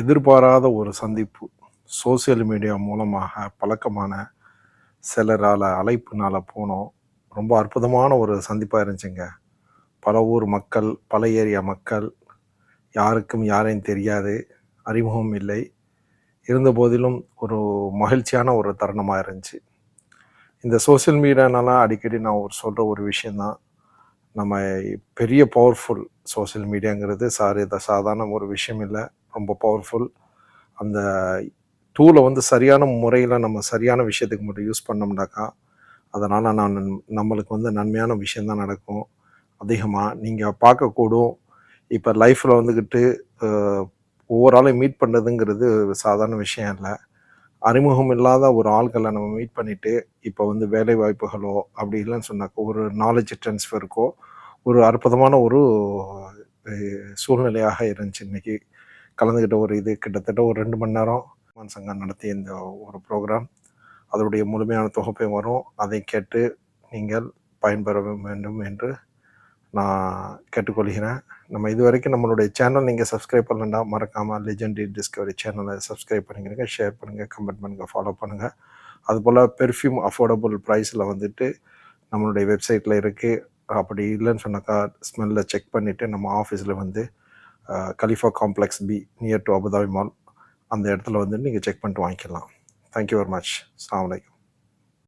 எதிர்பாராத ஒரு சந்திப்பு. சோசியல் மீடியா மூலமாக பழக்கமான சிலரால் அழைப்புனால போனோம். ரொம்ப அற்புதமான ஒரு சந்திப்பாக இருந்துச்சுங்க. பல ஊர் மக்கள், பல ஏரியா மக்கள், யாருக்கும் யாரையும் தெரியாது, அறிமுகம் இல்லை. இருந்த போதிலும் ஒரு மகிழ்ச்சியான ஒரு தருணமாக இருந்துச்சு. இந்த சோசியல் மீடியானால அடிக்கடி நான் சொல்கிற ஒரு விஷயந்தான், நம்ம பெரிய பவர்ஃபுல். சோசியல் மீடியாங்கிறது சாதாரண ஒரு விஷயம் இல்லை, ரொம்ப பவர்ஃபுல். அந்த டூலை சரியான முறையில் நம்ம சரியான விஷயத்துக்கு மட்டும் யூஸ் பண்ணோம்னாக்கா, அதனால் நம்மளுக்கு நன்மையான விஷயந்தான் நடக்கும். அதிகமாக நீங்கள் பார்க்கக்கூடும். இப்போ லைஃப்பில் வந்துக்கிட்டு ஒவ்வொரு ஆளையும் மீட் பண்ணுறதுங்கிறது சாதாரண விஷயம் இல்லை. அறிமுகம் இல்லாத ஒரு ஆள்களை நம்ம மீட் பண்ணிவிட்டு இப்போ வேலை வாய்ப்புகளோ அப்படி இல்லைன்னு சொன்னாக்கோ ஒரு நாலேஜ் ட்ரான்ஸ்ஃபருக்கோ ஒரு அற்புதமான ஒரு சூழ்நிலையாக இருந்துச்சு. இன்றைக்கி கலந்துக்கிட்ட ஒரு கிட்டத்தட்ட ஒரு 2 மணி நேரம் சங்கம் நடத்திய இந்த ஒரு ப்ரோக்ராம். அதனுடைய முழுமையான தொகுப்பை வரும். அதை கேட்டு நீங்கள் பயன்பெற வேண்டும் என்று நான் கேட்டுக்கொள்கிறேன். நம்ம இது வரைக்கும் நம்மளுடைய சேனல் நீங்கள் சப்ஸ்கிரைப் பண்ணலன்னா மறக்காமல் லெஜெண்டரி டிஸ்கவரி சேனலை சப்ஸ்கிரைப் பண்ணிக்கிறங்க, ஷேர் பண்ணுங்கள், கமெண்ட் பண்ணுங்கள், ஃபாலோ பண்ணுங்கள். அதுபோல் பெர்ஃப்யூம் அஃபோர்டபுள் ப்ரைஸில் நம்மளுடைய வெப்சைட்டில் இருக்குது. அப்படி இல்லைன்னு சொன்னாக்கா ஸ்மெல்லை செக் பண்ணிவிட்டு நம்ம ஆஃபீஸில் Khalifa complex B near to Abu Dhabi mall அந்த இடத்துல நீங்கள் செக் பண்ணிட்டு வாங்கிக்கலாம். Thank you very much. அஸ்ஸலாமு அலைக்கும்.